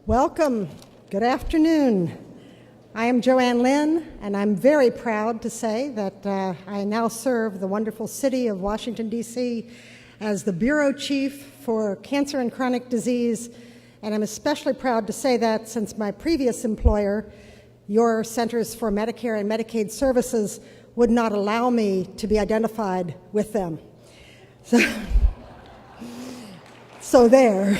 Welcome. Good afternoon. I am Joanne Lynn, and I'm very proud to say that I now serve the wonderful city of Washington, D.C. as the Bureau Chief for Cancer and Chronic Disease, and I'm especially proud to say that since my previous employer, your Centers for Medicare and Medicaid Services, would not allow me to be identified with them. So there.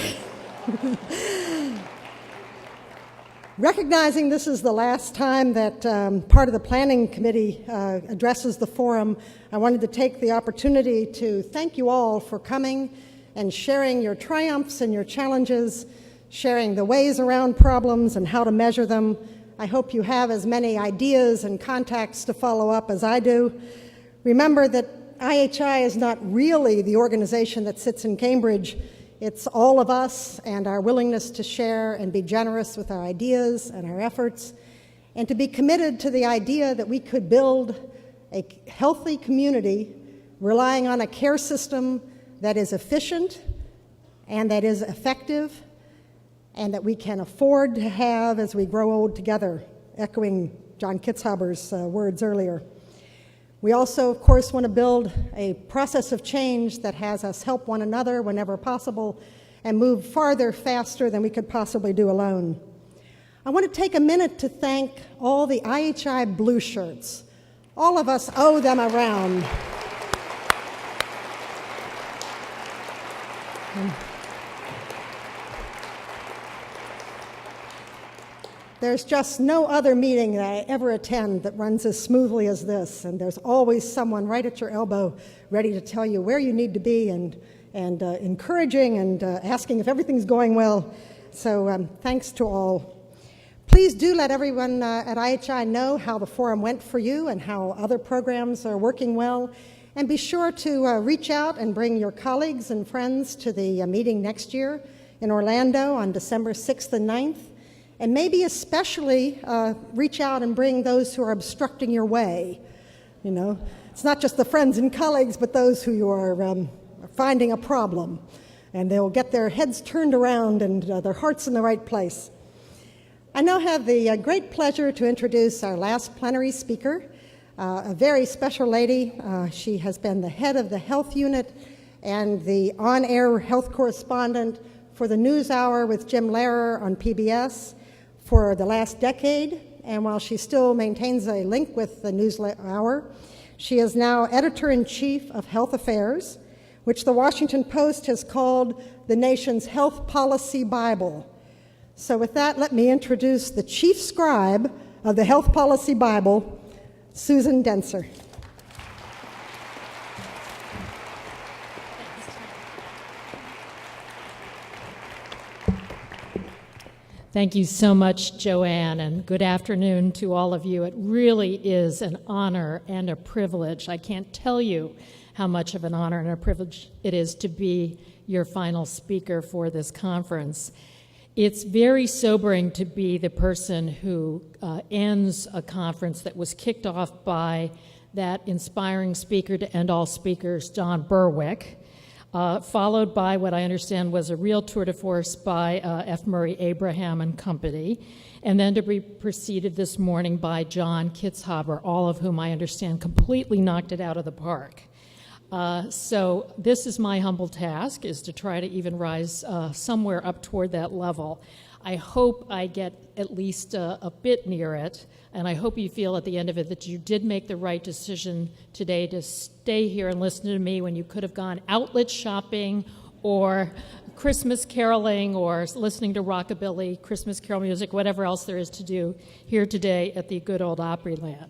Recognizing this is the last time that part of the planning committee addresses the forum, I wanted to take the opportunity to thank you all for coming and sharing your triumphs and your challenges, sharing the ways around problems and how to measure them. I hope you have as many ideas and contacts to follow up as I do. Remember that IHI is not really the organization that sits in Cambridge. It's all of us and our willingness to share and be generous with our ideas and our efforts, and to be committed to the idea that we could build a healthy community relying on a care system that is efficient and that is effective and that we can afford to have as we grow old together, echoing John Kitzhaber's words earlier. We also, of course, want to build a process of change that has us help one another whenever possible and move farther, faster than we could possibly do alone. I want to take a minute to thank all the IHI blue shirts. All of us owe them a round. There's just no other meeting that I ever attend that runs as smoothly as this, and there's always someone right at your elbow ready to tell you where you need to be and encouraging and asking if everything's going well. So thanks to all. Please do let everyone at IHI know how the forum went for you and how other programs are working well. And be sure to reach out and bring your colleagues and friends to the meeting next year in Orlando on December 6th and 9th. And maybe especially reach out and bring those who are obstructing your way. You know, it's not just the friends and colleagues, but those who you are finding a problem. And they'll get their heads turned around and their hearts in the right place. I now have the great pleasure to introduce our last plenary speaker, a very special lady. She has been the head of the health unit and the on-air health correspondent for the NewsHour with Jim Lehrer on PBS for the last decade, and while she still maintains a link with the NewsHour, she is now editor-in-chief of Health Affairs, which the Washington Post has called the nation's health policy Bible. So with that, let me introduce the chief scribe of the Health Policy Bible, Susan Dentzer. Thank you so much, Joanne, and good afternoon to all of you. It really is an honor and a privilege. I can't tell you how much of an honor and a privilege it is to be your final speaker for this conference. It's very sobering to be the person who ends a conference that was kicked off by that inspiring speaker to end all speakers, John Berwick, followed by what I understand was a real tour de force by F. Murray Abraham and company, and then to be preceded this morning by John Kitzhaber, all of whom I understand completely knocked it out of the park. So this is my humble task, is to try to even rise somewhere up toward that level. I hope I get at least a bit near it, and I hope you feel at the end of it that you did make the right decision today to stay here and listen to me when you could have gone outlet shopping or Christmas caroling or listening to rockabilly, Christmas carol music, whatever else there is to do here today at the good old Opryland.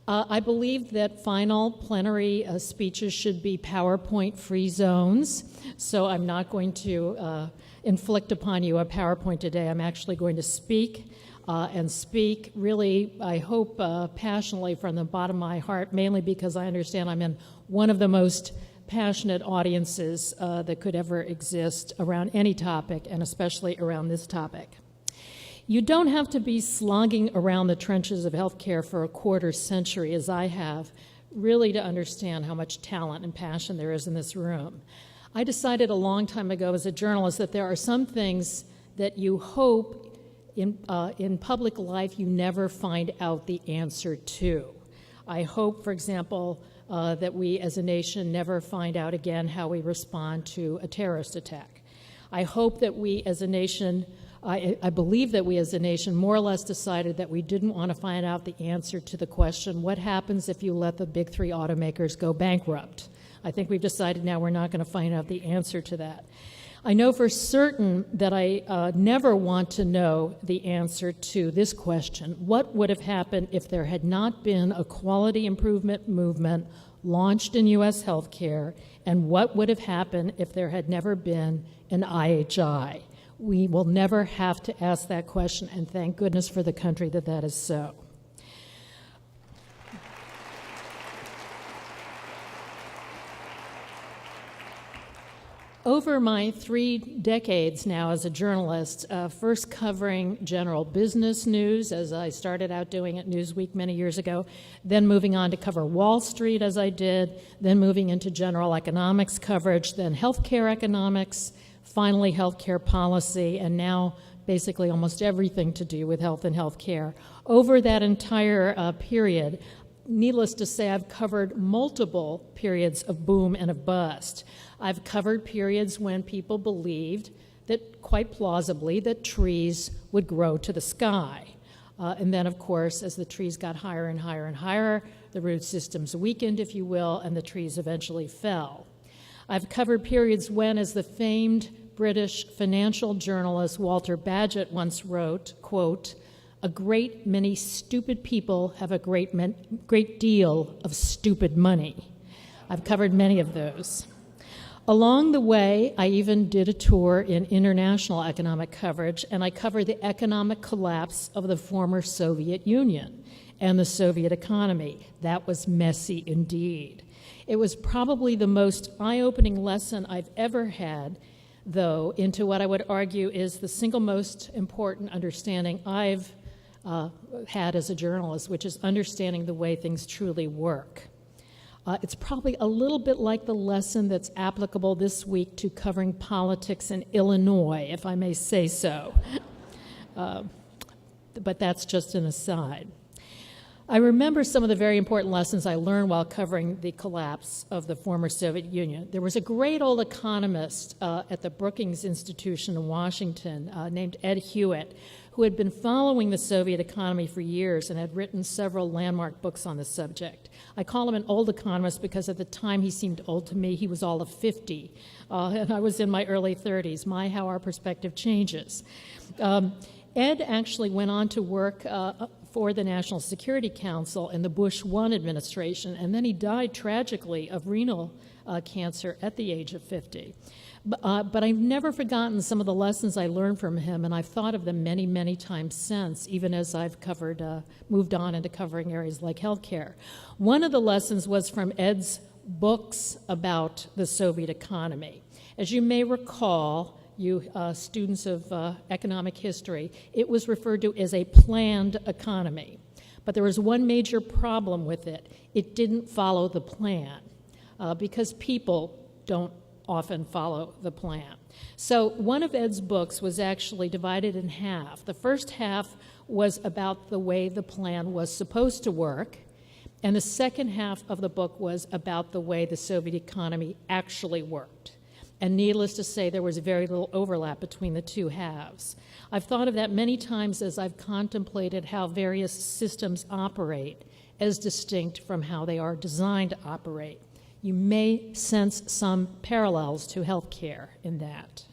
I believe that final plenary speeches should be PowerPoint-free zones, so I'm not going to inflict upon you a PowerPoint today. I'm actually going to speak and speak really, I hope, passionately from the bottom of my heart, mainly because I understand I'm in one of the most passionate audiences that could ever exist around any topic, and especially around this topic. You don't have to be slogging around the trenches of healthcare for a quarter century, as I have, really to understand how much talent and passion there is in this room. I decided a long time ago as a journalist that there are some things that you hope in public life you never find out the answer to. I hope, for example, that we as a nation never find out again how we respond to a terrorist attack. I hope that we as a nation, I believe that we as a nation more or less decided that we didn't want to find out the answer to the question, what happens if you let the big three automakers go bankrupt? I think we've decided now we're not going to find out the answer to that. I know for certain that I never want to know the answer to this question. What would have happened if there had not been a quality improvement movement launched in U.S. healthcare, and what would have happened if there had never been an IHI? We will never have to ask that question, and thank goodness for the country that that is so. Over my 3 decades now as a journalist, first covering general business news, as I started out doing at Newsweek many years ago, then moving on to cover Wall Street as I did, then moving into general economics coverage, then healthcare economics, finally healthcare policy, and now basically almost everything to do with health and healthcare. Over that entire period, needless to say, I've covered multiple periods of boom and of bust. I've covered periods when people believed that, quite plausibly, that trees would grow to the sky. And then, of course, as the trees got higher and higher and higher, the root systems weakened, if you will, and the trees eventually fell. I've covered periods when, as the famed British financial journalist Walter Bagehot once wrote, quote, "A great many stupid people have a great deal of stupid money." I've covered many of those. Along the way, I even did a tour in international economic coverage, and I covered the economic collapse of the former Soviet Union and the Soviet economy. That was messy indeed. It was probably the most eye-opening lesson I've ever had, though, into what I would argue is the single most important understanding I've had as a journalist, which is understanding the way things truly work. It's probably a little bit like the lesson that's applicable this week to covering politics in Illinois, if I may say so. But that's just an aside. I remember some of the very important lessons I learned while covering the collapse of the former Soviet Union. There was a great old economist at the Brookings Institution in Washington named Ed Hewitt, who had been following the Soviet economy for years and had written several landmark books on the subject. I call him an old economist because at the time he seemed old to me. He was all of 50, and I was in my early 30s. My, how our perspective changes. Ed actually went on to work for the National Security Council in the Bush I administration, and then he died tragically of renal cancer at the age of 50. But I've never forgotten some of the lessons I learned from him, and I've thought of them many, many times since, even as I've moved on into covering areas like healthcare. One of the lessons was from Ed's books about the Soviet economy. As you may recall, you students of economic history, it was referred to as a planned economy. But there was one major problem with it. It didn't follow the plan because people don't often follow the plan. So one of Ed's books was actually divided in half. The first half was about the way the plan was supposed to work, and the second half of the book was about the way the Soviet economy actually worked. And needless to say, there was very little overlap between the two halves. I've thought of that many times as I've contemplated how various systems operate as distinct from how they are designed to operate. You may sense some parallels to healthcare in that.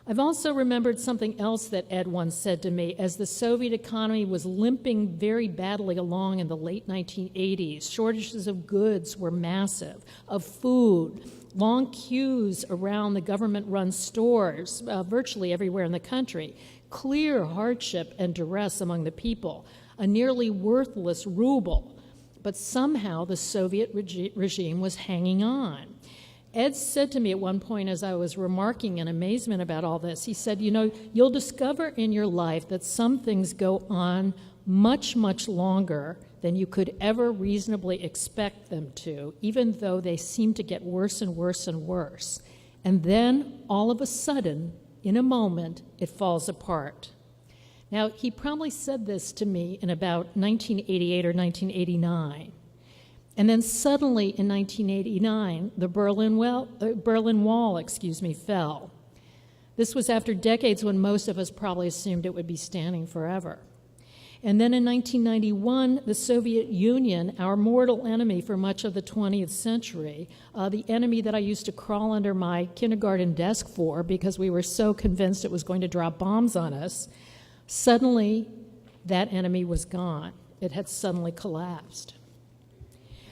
I've also remembered something else that Ed once said to me. As the Soviet economy was limping very badly along in the late 1980s, shortages of goods were massive, of food, long queues around the government-run stores virtually everywhere in the country, clear hardship and duress among the people, a nearly worthless ruble. But somehow the Soviet regime was hanging on. Ed said to me at one point as I was remarking in amazement about all this, he said, you know, you'll discover in your life that some things go on much, much longer than you could ever reasonably expect them to, even though they seem to get worse and worse and worse. And then, all of a sudden, in a moment, it falls apart. Now, he probably said this to me in about 1988 or 1989. And then suddenly in 1989, the Berlin Wall, fell. This was after decades when most of us probably assumed it would be standing forever. And then in 1991, the Soviet Union, our mortal enemy for much of the 20th century, the enemy that I used to crawl under my kindergarten desk for because we were so convinced it was going to drop bombs on us, suddenly that enemy was gone. It had suddenly collapsed.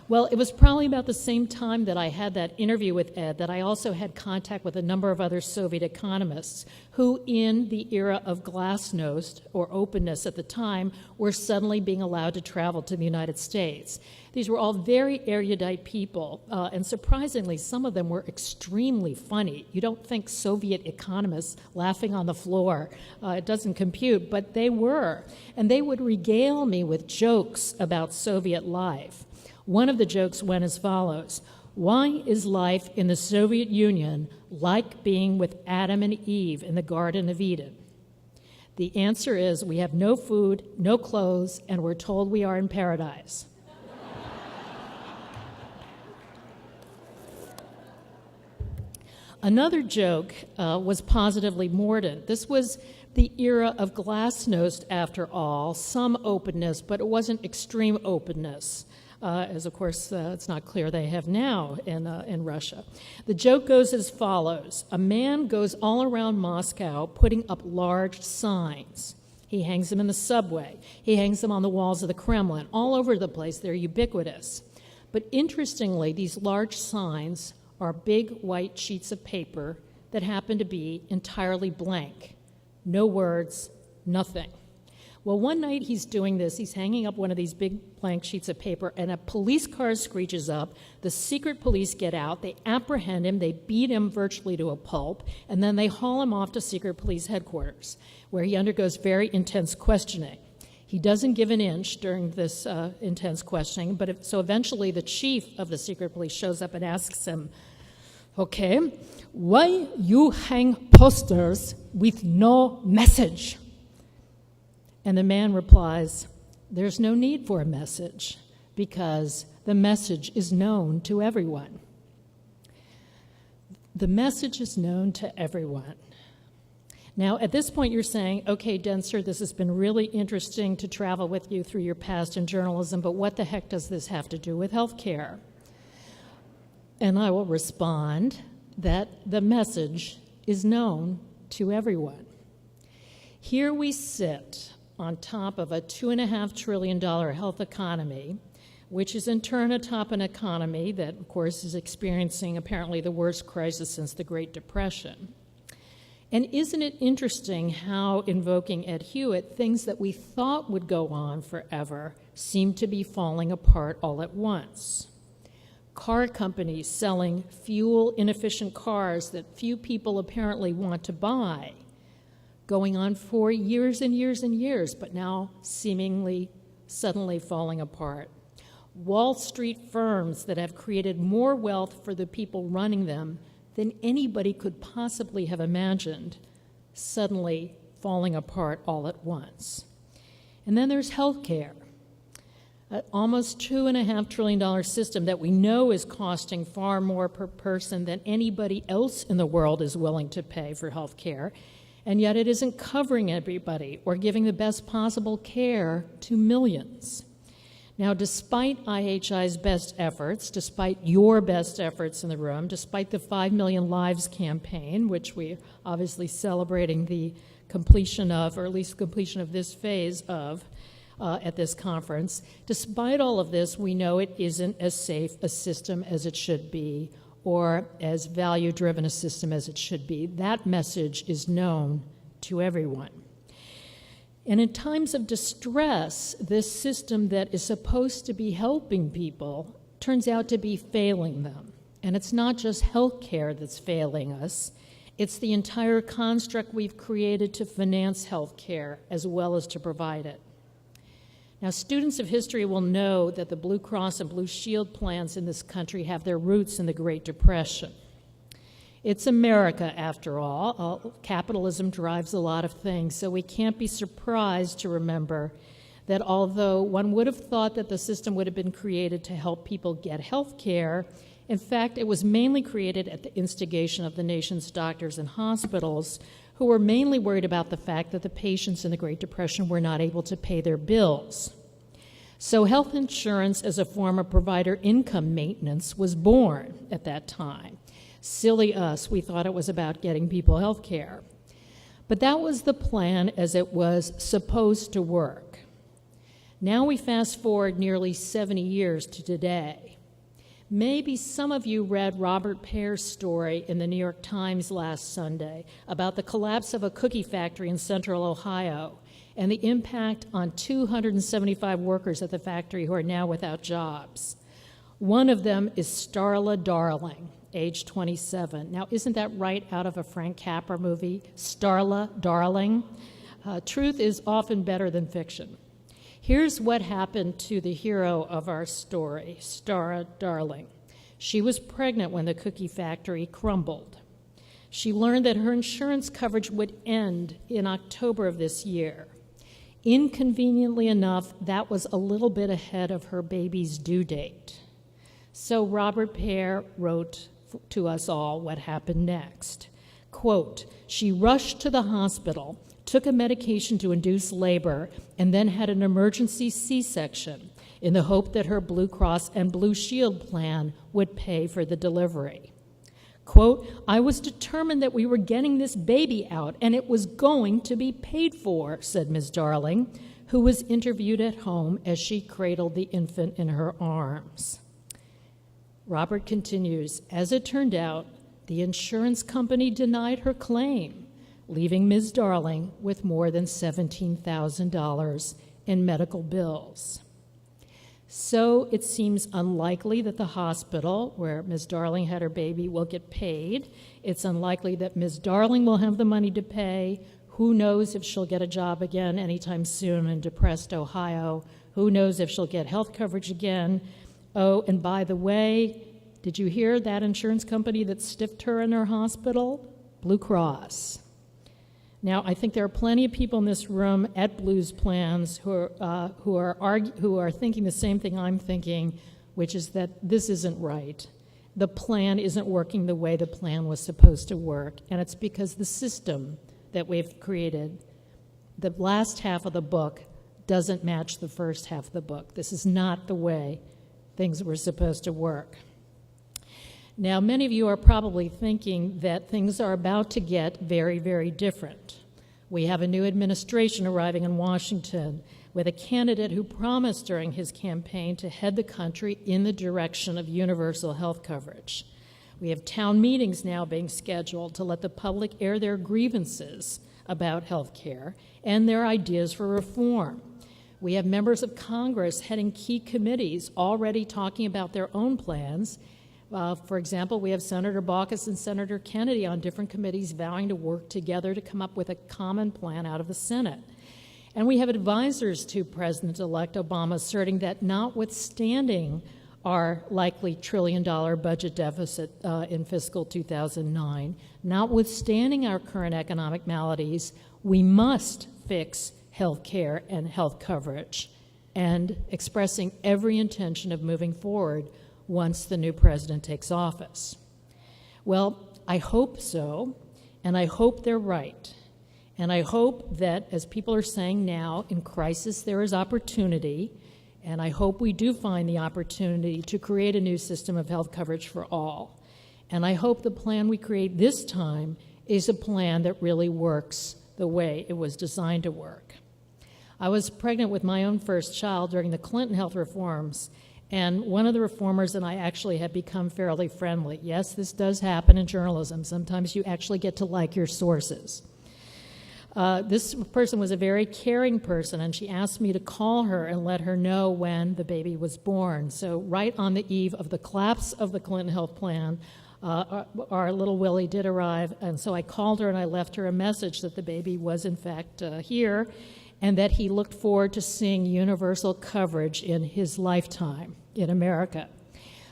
Well, it was probably about the same time that I had that interview with Ed that I also had contact with a number of other Soviet economists who, in the era of glasnost, or openness at the time, were suddenly being allowed to travel to the United States. These were all very erudite people, and surprisingly, some of them were extremely funny. You don't think Soviet economists laughing on the floor. It doesn't compute, but they were. And they would regale me with jokes about Soviet life. One of the jokes went as follows: why is life in the Soviet Union like being with Adam and Eve in the Garden of Eden? The answer is we have no food, no clothes, and we're told we are in paradise. Another joke was positively mordant. This was the era of glasnost, after all, some openness, but it wasn't extreme openness. As of course it's not clear they have now in Russia. The joke goes as follows: a man goes all around Moscow putting up large signs. He hangs them in the subway. He hangs them on the walls of the Kremlin. All over the place, they're ubiquitous. But interestingly, these large signs are big white sheets of paper that happen to be entirely blank. No words, nothing. Well, one night he's doing this, he's hanging up one of these big blank sheets of paper, and a police car screeches up. The secret police get out, they apprehend him, they beat him virtually to a pulp, and then they haul him off to secret police headquarters, where he undergoes very intense questioning. He doesn't give an inch during this intense questioning, but so eventually the chief of the secret police shows up and asks him, okay, why you hang posters with no message? And the man replies, there's no need for a message because the message is known to everyone. The message is known to everyone. Now, at this point, you're saying, okay, Dentzer, this has been really interesting to travel with you through your past in journalism, but what the heck does this have to do with healthcare? And I will respond that the message is known to everyone. Here we sit on top of a $2.5 trillion health economy, which is in turn atop an economy that, of course, is experiencing apparently the worst crisis since the Great Depression. And isn't it interesting how, invoking Ed Hewitt, things that we thought would go on forever seem to be falling apart all at once? Car companies selling fuel-inefficient cars that few people apparently want to buy, going on for years and years and years, but now seemingly suddenly falling apart. Wall Street firms that have created more wealth for the people running them than anybody could possibly have imagined, suddenly falling apart all at once. And then there's healthcare, an almost $2.5 trillion system that we know is costing far more per person than anybody else in the world is willing to pay for healthcare. And yet it isn't covering everybody or giving the best possible care to millions. Now, despite IHI's best efforts, despite your best efforts in the room, despite the 5 Million Lives campaign, which we're obviously celebrating the completion of, or at least completion of this phase of, at this conference, despite all of this, we know it isn't as safe a system as it should be, or as value-driven a system as it should be. That message is known to everyone. And in times of distress, this system that is supposed to be helping people turns out to be failing them. And it's not just health care that's failing us, it's the entire construct we've created to finance health care as well as to provide it. Now, students of history will know that the Blue Cross and Blue Shield plans in this country have their roots in the Great Depression. It's America, after all. Capitalism drives a lot of things, so we can't be surprised to remember that although one would have thought that the system would have been created to help people get health care, in fact, it was mainly created at the instigation of the nation's doctors and hospitals, who were mainly worried about the fact that the patients in the Great Depression were not able to pay their bills. So health insurance as a form of provider income maintenance was born at that time. Silly us, we thought it was about getting people health care. But that was the plan as it was supposed to work. Now we fast forward nearly 70 years to today. Maybe some of you read Robert Pear's story in the New York Times last Sunday about the collapse of a cookie factory in central Ohio and the impact on 275 workers at the factory who are now without jobs. One of them is Starla Darling, age 27. Now, isn't that right out of a Frank Capra movie, Starla Darling? Truth is often better than fiction. Here's what happened to the hero of our story, Starla Darling. She was pregnant when the cookie factory crumbled. She learned that her insurance coverage would end in October of this year. Inconveniently enough, that was a little bit ahead of her baby's due date. So Robert Pear wrote to us all what happened next. Quote, "She rushed to the hospital, took a medication to induce labor, and then had an emergency C-section in the hope that her Blue Cross and Blue Shield plan would pay for the delivery. Quote, I was determined that we were getting this baby out and it was going to be paid for, said Ms. Darling, who was interviewed at home as she cradled the infant in her arms." Robert continues, "As it turned out, the insurance company denied her claim, leaving Ms. Darling with more than $17,000 in medical bills. So it seems unlikely that the hospital where Ms. Darling had her baby will get paid. It's unlikely that Ms. Darling will have the money to pay. Who knows if she'll get a job again anytime soon in depressed Ohio? Who knows if she'll get health coverage again? Oh, and by the way, did you hear that insurance company that stiffed her in her hospital? Blue Cross. Now, I think there are plenty of people in this room at Blues Plans who are thinking the same thing I'm thinking, which is that this isn't right. The plan isn't working the way the plan was supposed to work, and it's because the system that we've created, the last half of the book doesn't match the first half of the book. This is not the way things were supposed to work. Now, many of you are probably thinking that things are about to get very, very different. We have a new administration arriving in Washington with a candidate who promised during his campaign to head the country in the direction of universal health coverage. We have town meetings now being scheduled to let the public air their grievances about health care and their ideas for reform. We have members of Congress heading key committees already talking about their own plans. For example, we have Senator Baucus and Senator Kennedy on different committees vowing to work together to come up with a common plan out of the Senate. And we have advisors to President-elect Obama asserting that notwithstanding our likely trillion-dollar budget deficit in fiscal 2009, notwithstanding our current economic maladies, we must fix health care and health coverage, and expressing every intention of moving forward once the new president takes office. Well, I hope so, and I hope they're right. And I hope that, as people are saying now, in crisis there is opportunity, and I hope we do find the opportunity to create a new system of health coverage for all. And I hope the plan we create this time is a plan that really works the way it was designed to work. I was pregnant with my own first child during the Clinton health reforms, and one of the reformers and I actually have become fairly friendly. Yes, this does happen in journalism. Sometimes you actually get to like your sources. This person was a very caring person, and she asked me to call her and let her know when the baby was born. So right on the eve of the collapse of the Clinton health plan, our little Willie did arrive, and so I called her and I left her a message that the baby was in fact here, and that he looked forward to seeing universal coverage in his lifetime in America.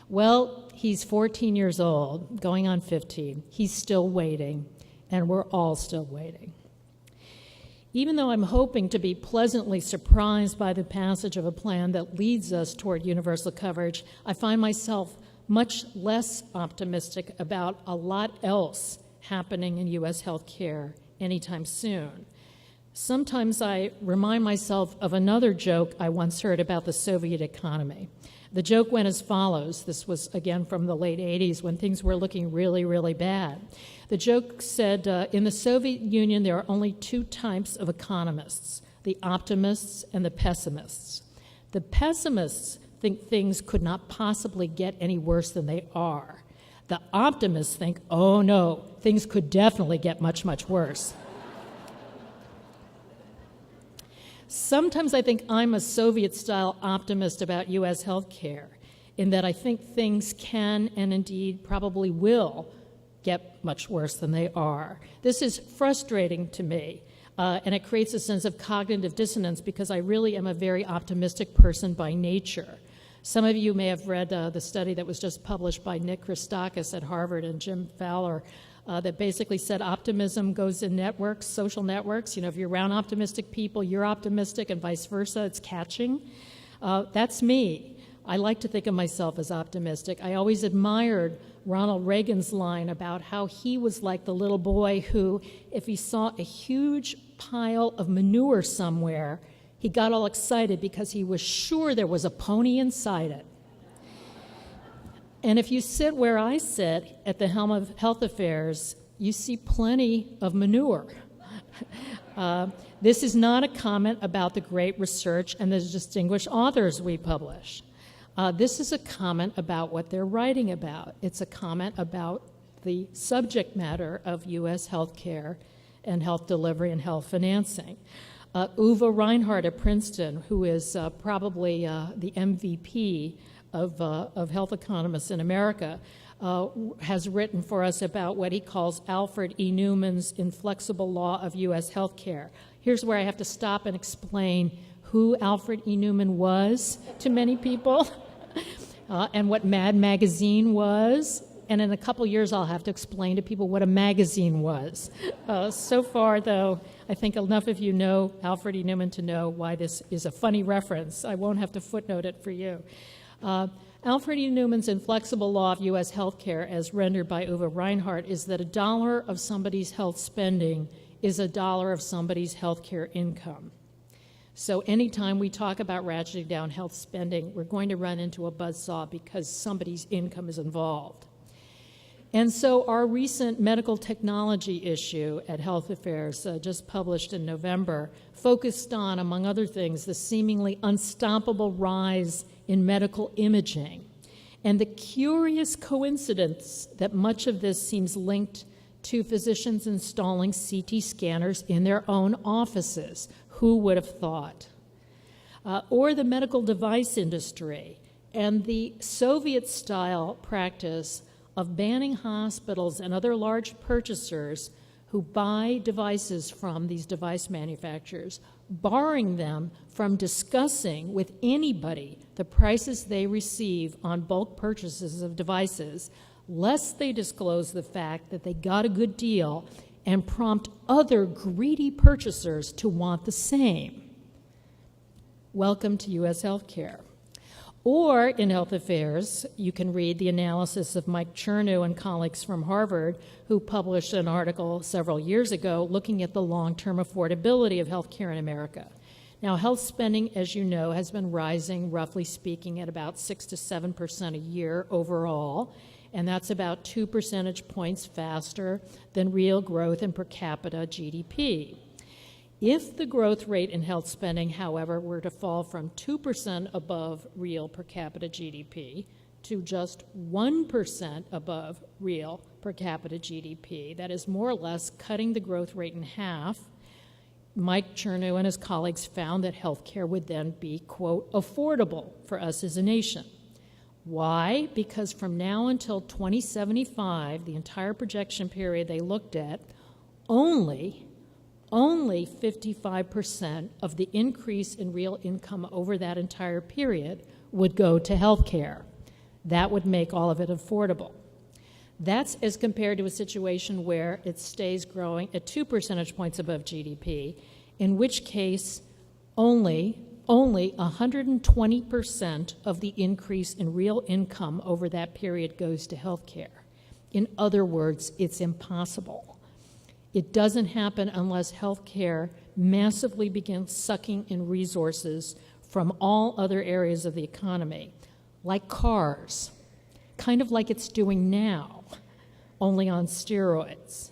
Well, he's 14 years old, going on 15. He's still waiting, and we're all still waiting. Even though I'm hoping to be pleasantly surprised by the passage of a plan that leads us toward universal coverage, I find myself much less optimistic about a lot else happening in U.S. health care anytime soon. Sometimes I remind myself of another joke I once heard about the Soviet economy. The joke went as follows. This was, again, from the late 80s when things were looking really, really bad. The joke said, in the Soviet Union, there are only two types of economists, the optimists and the pessimists. The pessimists think things could not possibly get any worse than they are. The optimists think, oh no, things could definitely get much, much worse. Sometimes I think I'm a Soviet-style optimist about U.S. health care, in that I think things can and indeed probably will get much worse than they are. This is frustrating to me, and it creates a sense of cognitive dissonance because I really am a very optimistic person by nature. Some of you may have read the study that was just published by Nick Christakis at Harvard and Jim Fowler that basically said optimism goes in networks, social networks. You know, if you're around optimistic people, you're optimistic and vice versa. It's catching. That's me. I like to think of myself as optimistic. I always admired Ronald Reagan's line about how he was like the little boy who, if he saw a huge pile of manure somewhere, he got all excited because he was sure there was a pony inside it. And if you sit where I sit at the helm of health affairs, you see plenty of manure. This is not a comment about the great research and the distinguished authors we publish. This is a comment about what they're writing about. It's a comment about the subject matter of U.S. health care and health delivery and health financing. Uwe Reinhardt at Princeton, who is probably the MVP of health economists in America, has written for us about what he calls Alfred E. Newman's inflexible law of U.S. health care. Here's where I have to stop and explain who Alfred E. Newman was to many people and what Mad Magazine was. And in a couple years, I'll have to explain to people what a magazine was. So far, though, I think enough of you know Alfred E. Newman to know why this is a funny reference. I won't have to footnote it for you. Alfred E. Newman's inflexible law of U.S. health care, as rendered by Uwe Reinhardt, is that $1 of somebody's health spending is $1 of somebody's health care income. So anytime we talk about ratcheting down health spending, we're going to run into a buzzsaw because somebody's income is involved. And so our recent medical technology issue at Health Affairs, just published in November, focused on, among other things, the seemingly unstoppable rise in medical imaging and the curious coincidence that much of this seems linked to physicians installing CT scanners in their own offices. Who would have thought? Or the medical device industry and the Soviet-style practice of banning hospitals and other large purchasers who buy devices from these device manufacturers, barring them from discussing with anybody the prices they receive on bulk purchases of devices, lest they disclose the fact that they got a good deal and prompt other greedy purchasers to want the same. Welcome to U.S. healthcare. Or in Health Affairs, you can read the analysis of Mike Chernow and colleagues from Harvard, who published an article several years ago looking at the long-term affordability of health care in America. Now, health spending, as you know, has been rising, roughly speaking, at about 6 to 7% a year overall, and that's about 2 percentage points faster than real growth in per capita GDP. If the growth rate in health spending, however, were to fall from 2% above real per capita GDP to just 1% above real per capita GDP, that is more or less cutting the growth rate in half, Mike Chernow and his colleagues found that health care would then be, quote, affordable for us as a nation. Why? Because from now until 2075, the entire projection period they looked at, only 55% of the increase in real income over that entire period would go to health care. That would make all of it affordable. That's as compared to a situation where it stays growing at 2 percentage points above GDP, in which case only 120% of the increase in real income over that period goes to health care. In other words, it's impossible. It doesn't happen unless health care massively begins sucking in resources from all other areas of the economy, like cars, kind of like it's doing now, only on steroids.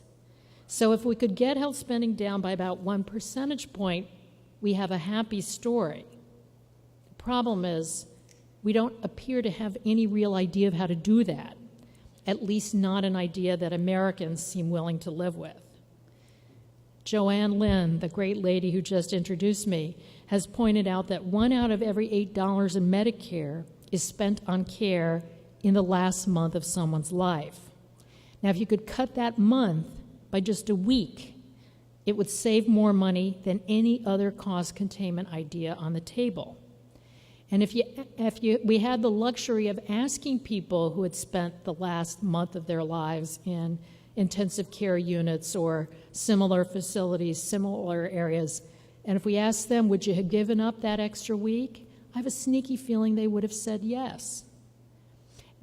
So if we could get health spending down by about 1 percentage point, we have a happy story. The problem is we don't appear to have any real idea of how to do that, at least not an idea that Americans seem willing to live with. Joanne Lynn, the great lady who just introduced me, has pointed out that 1 out of every $8 in Medicare is spent on care in the last month of someone's life. Now, if you could cut that month by just a week, it would save more money than any other cost containment idea on the table. And if we had the luxury of asking people who had spent the last month of their lives in intensive care units or similar facilities, similar areas, and if we asked them, would you have given up that extra week? I have a sneaky feeling they would have said yes.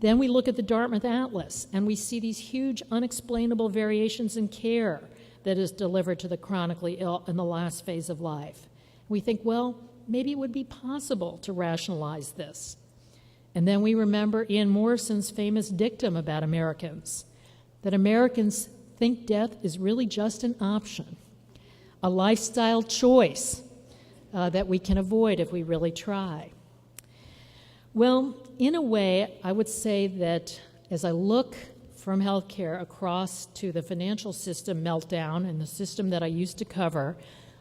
Then we look at the Dartmouth Atlas, and we see these huge unexplainable variations in care that is delivered to the chronically ill in the last phase of life. We think, well, maybe it would be possible to rationalize this. And then we remember Ian Morrison's famous dictum about Americans, that Americans think death is really just an option, a lifestyle choice that we can avoid if we really try. Well, in a way, I would say that as I look from healthcare across to the financial system meltdown and the system that I used to cover,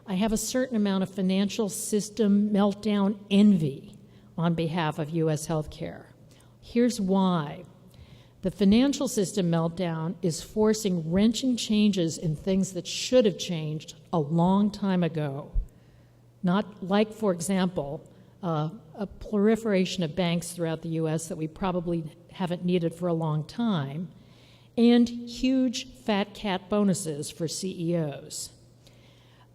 I have a certain amount of financial system meltdown envy on behalf of U.S. healthcare. Here's why. The financial system meltdown is forcing wrenching changes in things that should have changed a long time ago. Not like, for example, a proliferation of banks throughout the U.S. that we probably haven't needed for a long time, and huge fat cat bonuses for CEOs.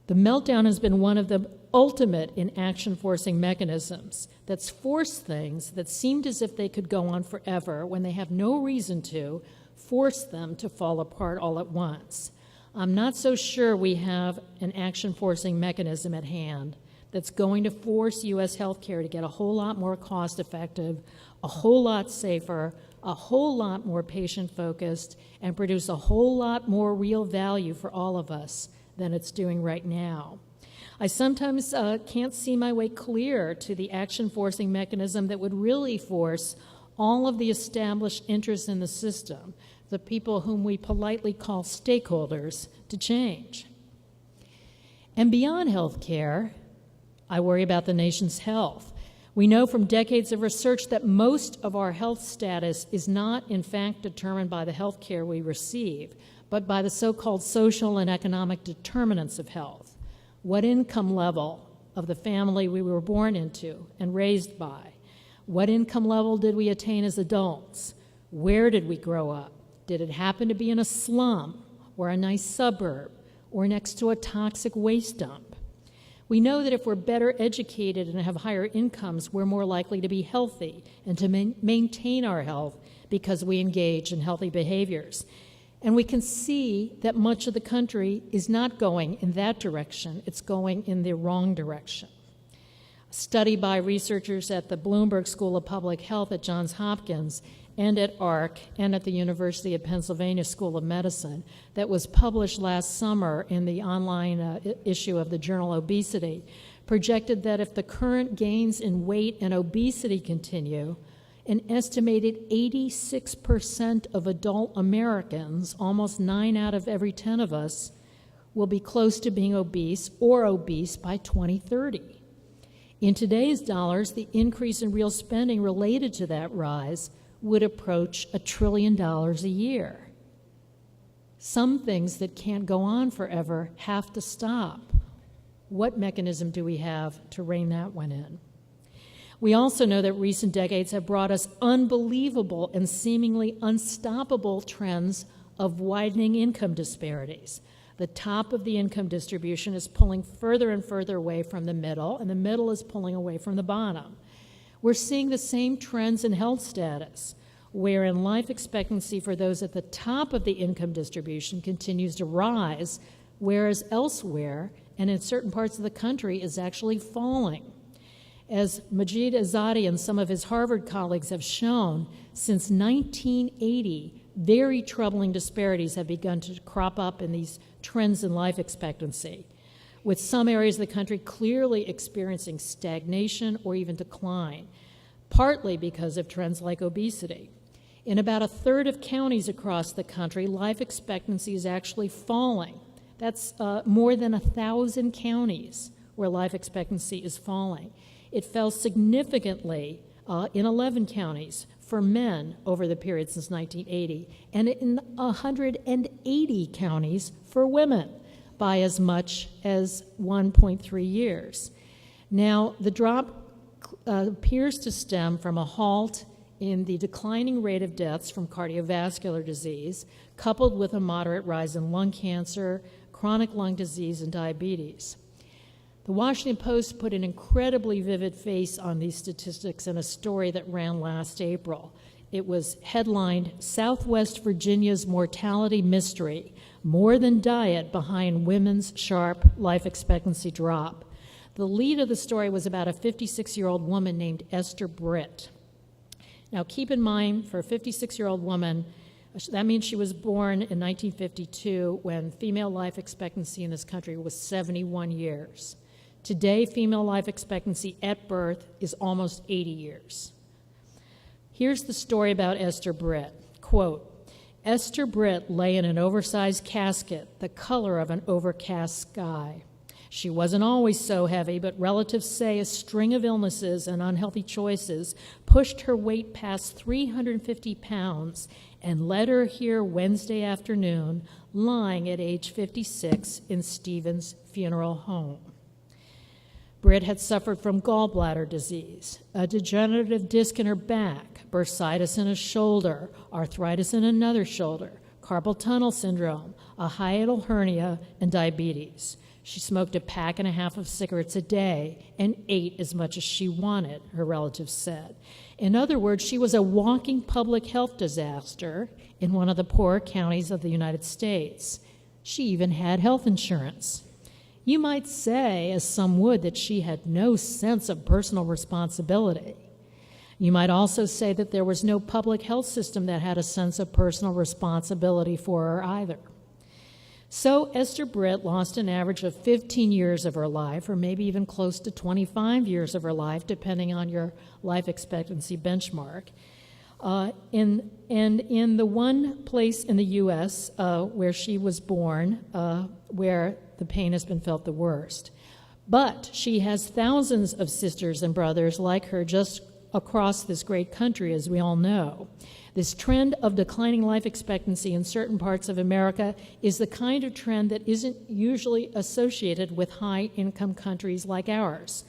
The meltdown has been one of the ultimate in action-forcing mechanisms that's forced things that seemed as if they could go on forever when they have no reason to, force them to fall apart all at once. I'm not so sure we have an action-forcing mechanism at hand that's going to force U.S. healthcare to get a whole lot more cost-effective, a whole lot safer, a whole lot more patient-focused, and produce a whole lot more real value for all of us than it's doing right now. I sometimes can't see my way clear to the action-forcing mechanism that would really force all of the established interests in the system, the people whom we politely call stakeholders, to change. And beyond healthcare, I worry about the nation's health. We know from decades of research that most of our health status is not, in fact, determined by the health care we receive, but by the so-called social and economic determinants of health. What income level of the family we were born into and raised by? What income level did we attain as adults? Where did we grow up? Did it happen to be in a slum or a nice suburb or next to a toxic waste dump? We know that if we're better educated and have higher incomes, we're more likely to be healthy and to maintain our health because we engage in healthy behaviors. And we can see that much of the country is not going in that direction. It's going in the wrong direction. A study by researchers at the Bloomberg School of Public Health at Johns Hopkins and at ARC and at the University of Pennsylvania School of Medicine that was published last summer in the online issue of the journal Obesity projected that if the current gains in weight and obesity continue, an estimated 86% of adult Americans, almost 9 out of every 10 of us, will be close to being obese or obese by 2030. In today's dollars, the increase in real spending related to that rise would approach $1 trillion a year. Some things that can't go on forever have to stop. What mechanism do we have to rein that one in? We also know that recent decades have brought us unbelievable and seemingly unstoppable trends of widening income disparities. The top of the income distribution is pulling further and further away from the middle, and the middle is pulling away from the bottom. We're seeing the same trends in health status, wherein life expectancy for those at the top of the income distribution continues to rise, whereas elsewhere and in certain parts of the country is actually falling. As Majid Azadi and some of his Harvard colleagues have shown, since 1980, very troubling disparities have begun to crop up in these trends in life expectancy, with some areas of the country clearly experiencing stagnation or even decline, partly because of trends like obesity. In about a third of counties across the country, life expectancy is actually falling. That's more than 1,000 counties where life expectancy is falling. It fell significantly in 11 counties for men over the period since 1980, and in 180 counties for women by as much as 1.3 years. Now, the drop appears to stem from a halt in the declining rate of deaths from cardiovascular disease, coupled with a moderate rise in lung cancer, chronic lung disease, and diabetes. The Washington Post put an incredibly vivid face on these statistics in a story that ran last April. It was headlined, "Southwest Virginia's Mortality Mystery, More Than Diet Behind Women's Sharp Life Expectancy Drop." The lead of the story was about a 56-year-old woman named Esther Britt. Now keep in mind, for a 56-year-old woman, that means she was born in 1952 when female life expectancy in this country was 71 years. Today, female life expectancy at birth is almost 80 years. Here's the story about Esther Britt. Quote, "Esther Britt lay in an oversized casket, the color of an overcast sky. She wasn't always so heavy, but relatives say a string of illnesses and unhealthy choices pushed her weight past 350 pounds and led her here Wednesday afternoon, lying at age 56 in Stevens Funeral Home. Britt had suffered from gallbladder disease, a degenerative disc in her back, bursitis in a shoulder, arthritis in another shoulder, carpal tunnel syndrome, a hiatal hernia, and diabetes. She smoked a pack and a half of cigarettes a day and ate as much as she wanted," her relatives said. In other words, she was a walking public health disaster in one of the poorer counties of the United States. She even had health insurance. You might say, as some would, that she had no sense of personal responsibility. You might also say that there was no public health system that had a sense of personal responsibility for her either. So Esther Britt lost an average of 15 years of her life, or maybe even close to 25 years of her life, depending on your life expectancy benchmark. In the one place in the U.S. Where she was born, where the pain has been felt the worst. But she has thousands of sisters and brothers like her just across this great country, as we all know. This trend of declining life expectancy in certain parts of America is the kind of trend that isn't usually associated with high-income countries like ours.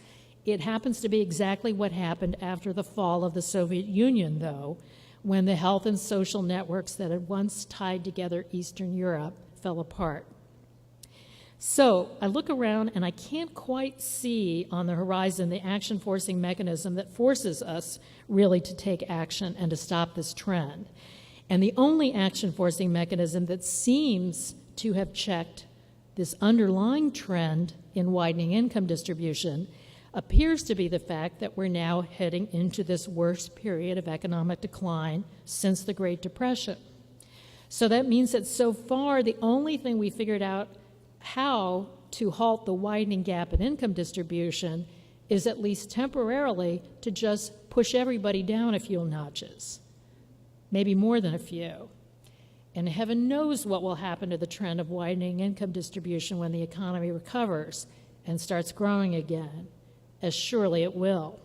It happens to be exactly what happened after the fall of the Soviet Union, though, when the health and social networks that had once tied together Eastern Europe fell apart. So I look around and I can't quite see on the horizon the action-forcing mechanism that forces us really to take action and to stop this trend. And the only action-forcing mechanism that seems to have checked this underlying trend in widening income distribution appears to be the fact that we're now heading into this worst period of economic decline since the Great Depression. So that means that so far the only thing we figured out how to halt the widening gap in income distribution is, at least temporarily, to just push everybody down a few notches, maybe more than a few. And heaven knows what will happen to the trend of widening income distribution when the economy recovers and starts growing again, as surely it will.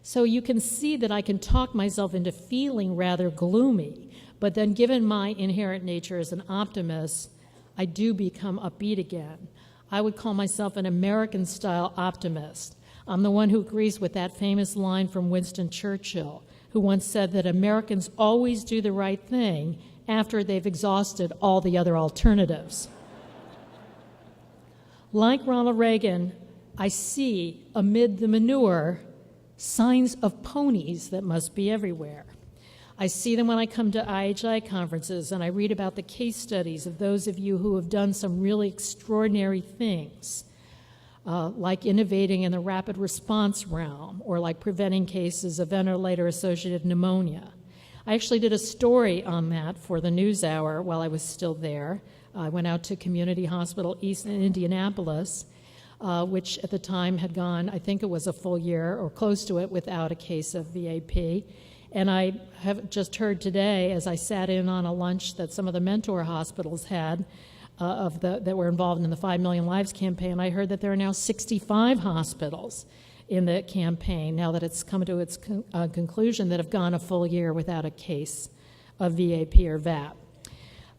So you can see that I can talk myself into feeling rather gloomy, but then given my inherent nature as an optimist, I do become upbeat again. I would call myself an American-style optimist. I'm the one who agrees with that famous line from Winston Churchill, who once said that Americans always do the right thing after they've exhausted all the other alternatives. Like Ronald Reagan, I see amid the manure signs of ponies that must be everywhere. I see them when I come to IHI conferences and I read about the case studies of those of you who have done some really extraordinary things, like innovating in the rapid response realm or like preventing cases of ventilator-associated pneumonia. I actually did a story on that for the NewsHour while I was still there. I went out to Community Hospital East in Indianapolis, which at the time had gone, I think it was a full year or close to it, without a case of VAP. And I have just heard today, as I sat in on a lunch that some of the mentor hospitals had that were involved in the 5 Million Lives campaign, I heard that there are now 65 hospitals in the campaign, now that it's come to its conclusion, that have gone a full year without a case of VAP or VAP.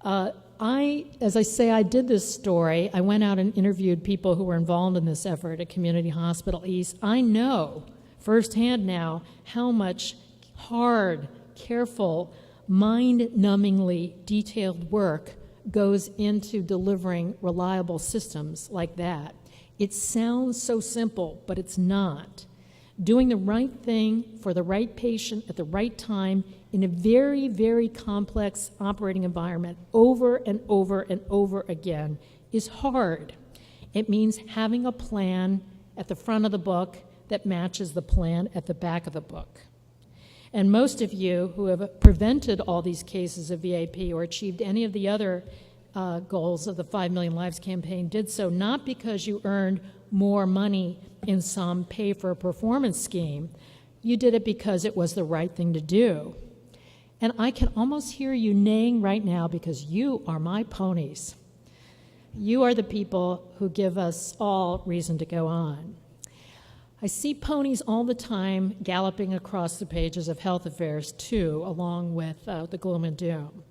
As I say, I did this story. I went out and interviewed people who were involved in this effort at Community Hospital East. I know firsthand now how much hard, careful, mind-numbingly detailed work goes into delivering reliable systems like that. It sounds so simple, but it's not. Doing the right thing for the right patient at the right time in a very, very complex operating environment over and over and over again is hard. It means having a plan at the front of the book that matches the plan at the back of the book. And most of you who have prevented all these cases of VAP or achieved any of the other goals of the 5 Million Lives campaign did so not because you earned more money in some pay-for-performance scheme. You did it because it was the right thing to do. And I can almost hear you neighing right now because you are my ponies. You are the people who give us all reason to go on. I see ponies all the time galloping across the pages of Health Affairs, too, along with the gloom and doom.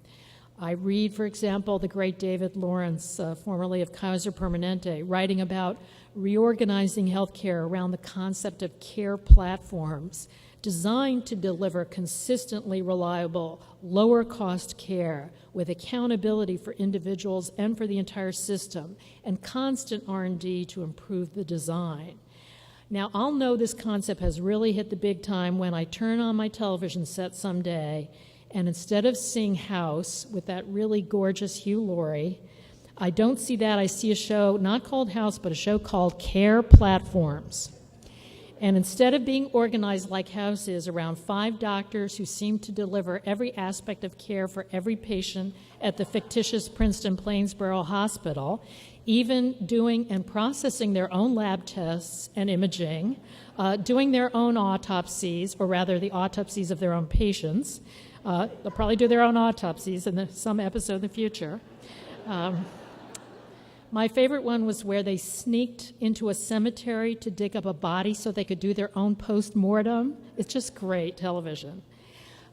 I read, for example, the great David Lawrence, formerly of Kaiser Permanente, writing about reorganizing healthcare around the concept of care platforms designed to deliver consistently reliable, lower-cost care with accountability for individuals and for the entire system, and constant R&D to improve the design. Now, I'll know this concept has really hit the big time when I turn on my television set someday, and instead of seeing House with that really gorgeous Hugh Laurie, I don't see that. I see a show not called House, but a show called Care Platforms. And instead of being organized like House is around 5 doctors who seem to deliver every aspect of care for every patient at the fictitious Princeton Plainsboro Hospital, even doing and processing their own lab tests and imaging, doing their own autopsies, or rather the autopsies of their own patients. They'll probably do their own autopsies in some episode in the future. My favorite one was where they sneaked into a cemetery to dig up a body so they could do their own post-mortem. It's just great television.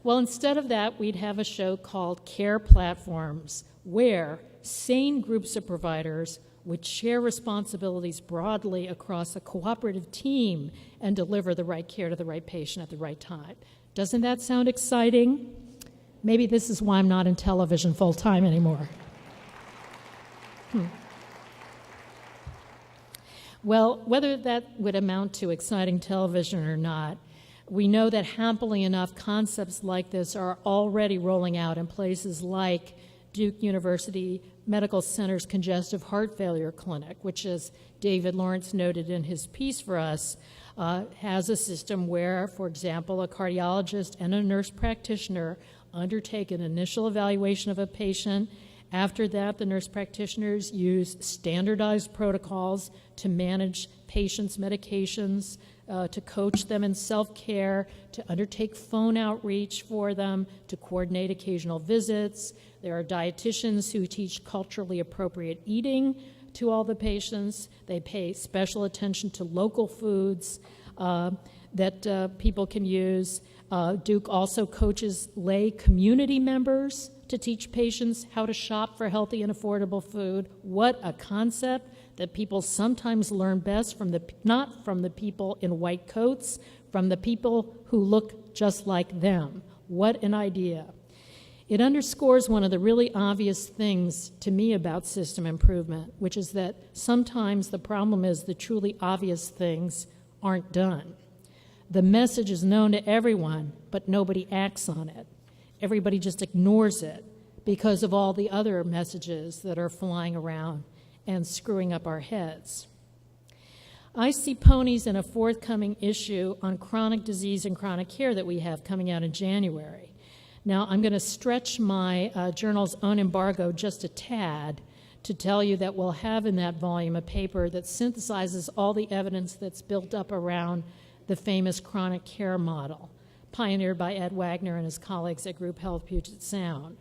Well, instead of that, we'd have a show called Care Platforms, where sane groups of providers would share responsibilities broadly across a cooperative team and deliver the right care to the right patient at the right time. Doesn't that sound exciting? Maybe this is why I'm not in television full-time anymore. Well, whether that would amount to exciting television or not, we know that happily enough, concepts like this are already rolling out in places like Duke University Medical Center's Congestive Heart Failure Clinic, which, as David Lawrence noted in his piece for us, has a system where, for example, a cardiologist and a nurse practitioner undertake an initial evaluation of a patient. After that, the nurse practitioners use standardized protocols to manage patients' medications, to coach them in self-care, to undertake phone outreach for them, to coordinate occasional visits. There are dietitians who teach culturally appropriate eating to all the patients. They pay special attention to local foods that people can use. Duke also coaches lay community members to teach patients how to shop for healthy and affordable food. What a concept that people sometimes learn best from not from the people in white coats, from the people who look just like them. What an idea. It underscores one of the really obvious things to me about system improvement, which is that sometimes the problem is the truly obvious things aren't done. The message is known to everyone, but nobody acts on it. Everybody just ignores it because of all the other messages that are flying around and screwing up our heads. I see ponies in a forthcoming issue on chronic disease and chronic care that we have coming out in January. Now, I'm going to stretch my journal's own embargo just a tad to tell you that we'll have in that volume a paper that synthesizes all the evidence that's built up around the famous chronic care model, pioneered by Ed Wagner and his colleagues at Group Health Puget Sound.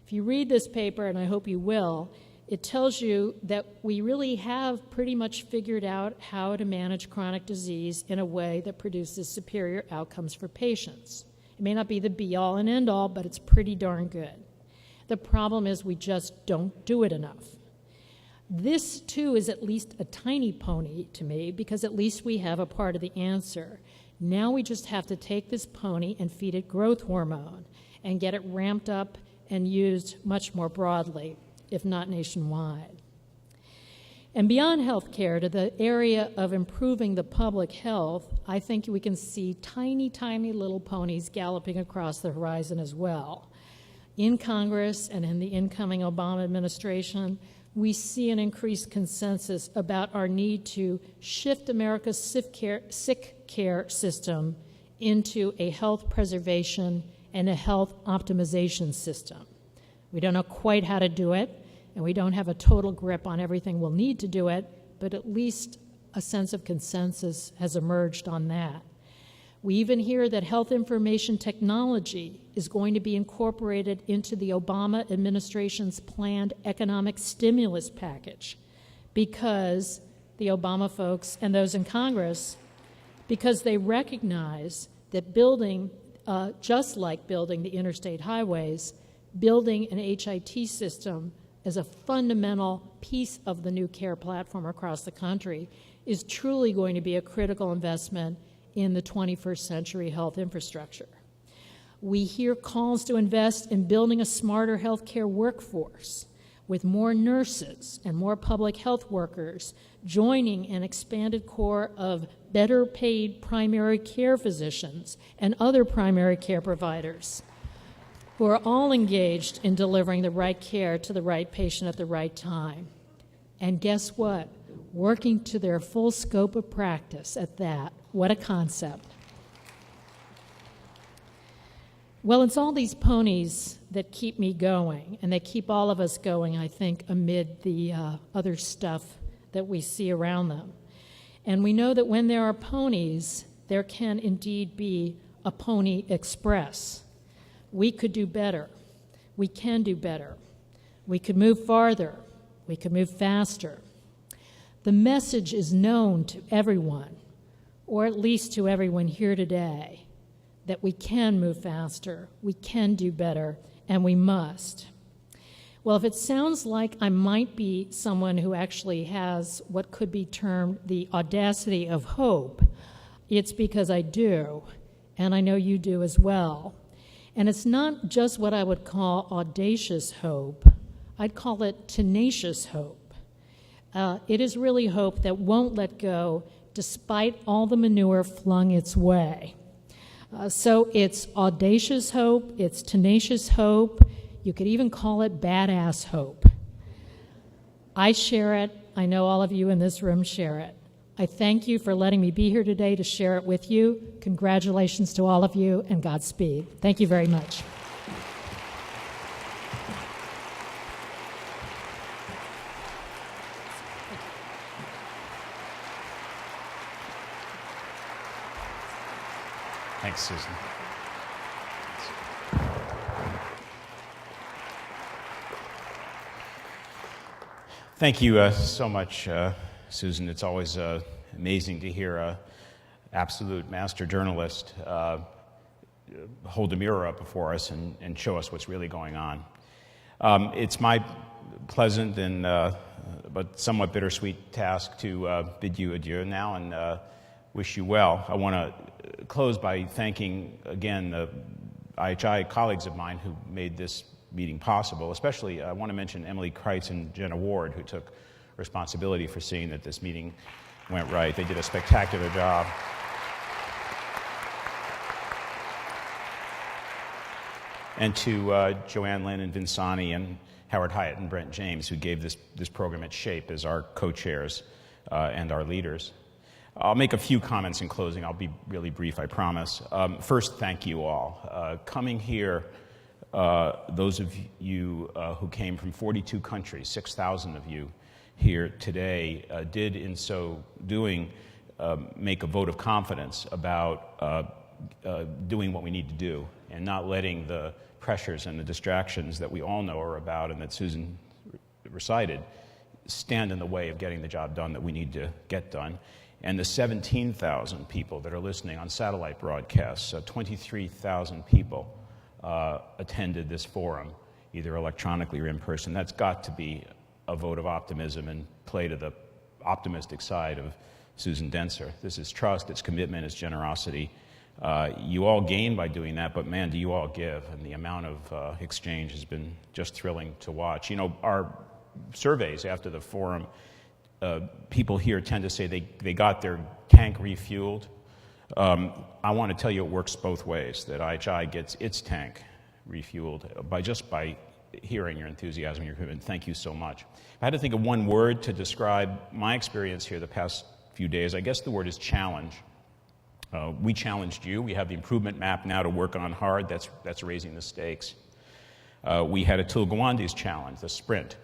If you read this paper, and I hope you will, it tells you that we really have pretty much figured out how to manage chronic disease in a way that produces superior outcomes for patients. It may not be the be-all and end-all, but it's pretty darn good. The problem is we just don't do it enough. This, too, is at least a tiny pony to me, because at least we have a part of the answer. Now we just have to take this pony and feed it growth hormone and get it ramped up and used much more broadly, if not nationwide. And beyond healthcare, to the area of improving the public health, I think we can see tiny, tiny little ponies galloping across the horizon as well. In Congress and in the incoming Obama administration, we see an increased consensus about our need to shift America's sick care system into a health preservation and a health optimization system. We don't know quite how to do it, and we don't have a total grip on everything we'll need to do it, but at least a sense of consensus has emerged on that. We even hear that health information technology is going to be incorporated into the Obama administration's planned economic stimulus package because the Obama folks and those in Congress, because they recognize that building, just like building the interstate highways, building an HIT system as a fundamental piece of the new care platform across the country is truly going to be a critical investment in the 21st century health infrastructure. We hear calls to invest in building a smarter healthcare workforce with more nurses and more public health workers joining an expanded core of better paid primary care physicians and other primary care providers who are all engaged in delivering the right care to the right patient at the right time. And guess what? Working to their full scope of practice at that. What a concept. Well, it's all these ponies that keep me going, and they keep all of us going, I think, amid the other stuff that we see around them. And we know that when there are ponies, there can indeed be a pony express. We could do better. We can do better. We could move farther. We could move faster. The message is known to everyone, or at least to everyone here today, that we can move faster, we can do better, and we must. Well, if it sounds like I might be someone who actually has what could be termed the audacity of hope, it's because I do, and I know you do as well. And it's not just what I would call audacious hope. I'd call it tenacious hope. It is really hope that won't let go despite all the manure flung its way. So it's audacious hope, it's tenacious hope, you could even call it badass hope. I share it, I know all of you in this room share it. I thank you for letting me be here today to share it with you. Congratulations to all of you, and Godspeed. Thank you very much. Thanks, Susan. Thank you so much, Susan. It's always amazing to hear an absolute master journalist hold a mirror up before us and show us what's really going on. It's my pleasant and but somewhat bittersweet task to bid you adieu now and wish you well. I want to close by thanking again the IHI colleagues of mine who made this meeting possible. Especially, I want to mention Emily Kreitz and Jenna Ward, who took responsibility for seeing that this meeting went right. They did a spectacular job. And to Joanne Lynn and Vinsani and Howard Hyatt and Brent James, who gave this program its shape as our co-chairs and our leaders. I'll make a few comments in closing. I'll be really brief, I promise. First, thank you all. Coming here, those of you who came from 42 countries, 6,000 of you here today, did in so doing make a vote of confidence about doing what we need to do and not letting the pressures and the distractions that we all know are about and that Susan recited stand in the way of getting the job done that we need to get done. And the 17,000 people that are listening on satellite broadcasts, so 23,000 people attended this forum, either electronically or in person. That's got to be a vote of optimism and play to the optimistic side of Susan Dentzer. This is trust, it's commitment, it's generosity. You all gain by doing that, but man, do you all give. And the amount of exchange has been just thrilling to watch. You know, our surveys after the forum, people here tend to say they got their tank refueled. I want to tell you it works both ways, that IHI gets its tank refueled by hearing your enthusiasm, your commitment. Thank you so much. If I had to think of one word to describe my experience here the past few days, I guess the word is challenge. We challenged you. We have the improvement map now to work on hard. That's raising the stakes. We had a Tulgawandi's challenge, the sprint.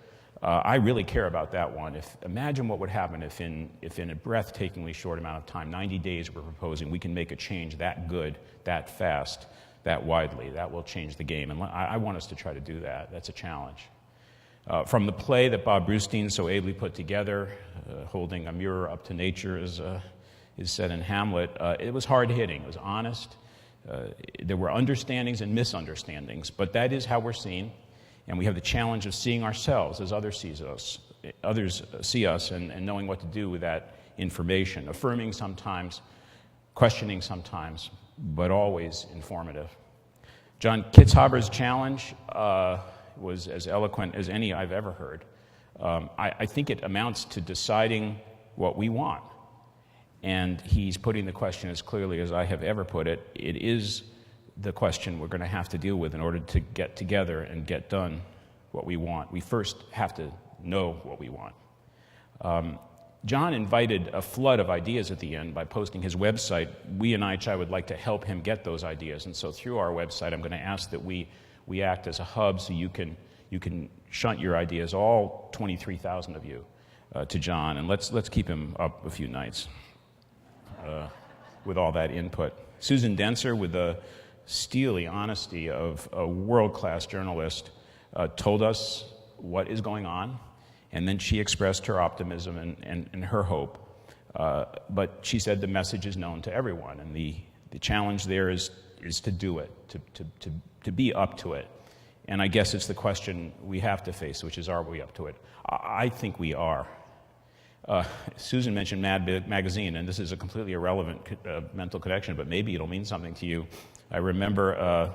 I really care about that one. Imagine what would happen if in a breathtakingly short amount of time, 90 days we're proposing, we can make a change that good, that fast, that widely. That will change the game. And I want us to try to do that. That's a challenge. From the play that Bob Brustein so ably put together, holding a mirror up to nature, as is said in Hamlet, it was hard-hitting. It was honest. There were understandings and misunderstandings, but that is how we're seen. And we have the challenge of seeing ourselves as others see us and knowing what to do with that information, affirming sometimes, questioning sometimes, but always informative. John Kitzhaber's challenge was as eloquent as any I've ever heard. I think it amounts to deciding what we want. And he's putting the question as clearly as I have ever put it. It is the question we're going to have to deal with in order to get together and get done what we want. We first have to know what we want. John invited a flood of ideas at the end by posting his website. We in IHI would like to help him get those ideas, and so through our website, I'm going to ask that we act as a hub so you can shunt your ideas, all 23,000 of you, to John, and let's keep him up a few nights with all that input. Susan Dentzer, with the steely honesty of a world-class journalist, told us what is going on, and then she expressed her optimism and her hope. But she said the message is known to everyone, and the challenge there is to do it, to be up to it. And I guess it's the question we have to face, which is, are we up to it? I think we are. Susan mentioned Mad Magazine, and this is a completely irrelevant mental connection, but maybe it'll mean something to you. I remember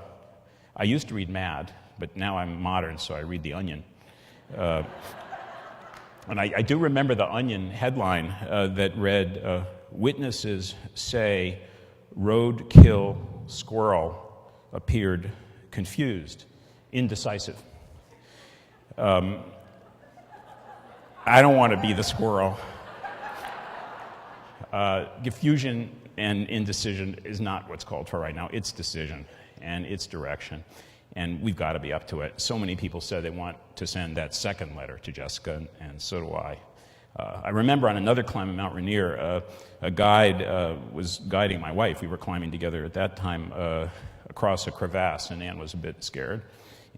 I used to read Mad, but now I'm modern, so I read The Onion. And I do remember the Onion headline that read, "Witnesses say roadkill squirrel appeared confused, indecisive." I don't want to be the squirrel. Confusion and indecision is not what's called for right now. It's decision and it's direction, and we've got to be up to it. So many people said they want to send that second letter to Jessica, and so do I. I remember on another climb at Mount Rainier, a guide was guiding my wife. We were climbing together at that time across a crevasse, and Ann was a bit scared.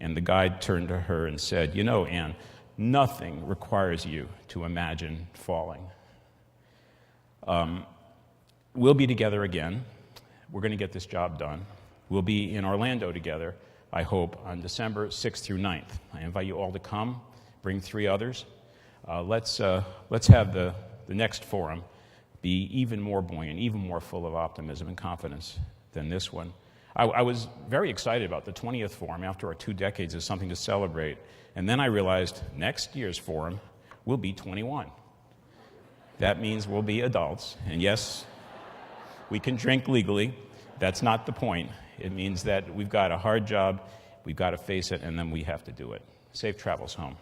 And the guide turned to her and said, "You know, Ann, nothing requires you to imagine falling." We'll be together again. We're going to get this job done. We'll be in Orlando together, I hope, on December 6th through 9th. I invite you all to come. Bring 3 others. let's have the next forum be even more buoyant, even more full of optimism and confidence than this one. I was very excited about the 20th forum after our 2 decades as something to celebrate. And then I realized next year's forum will be 21. That means we'll be adults. And yes, we can drink legally. That's not the point. It means that we've got a hard job, we've got to face it, and then we have to do it. Safe travels home.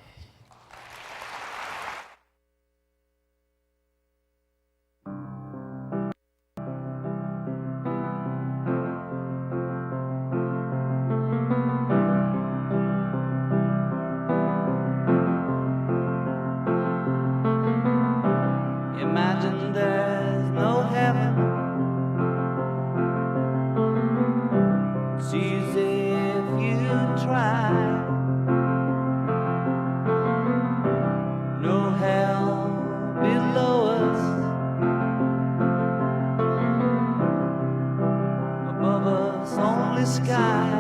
Imagine there's no heaven. It's easy if you try. No hell below us. Above us only sky.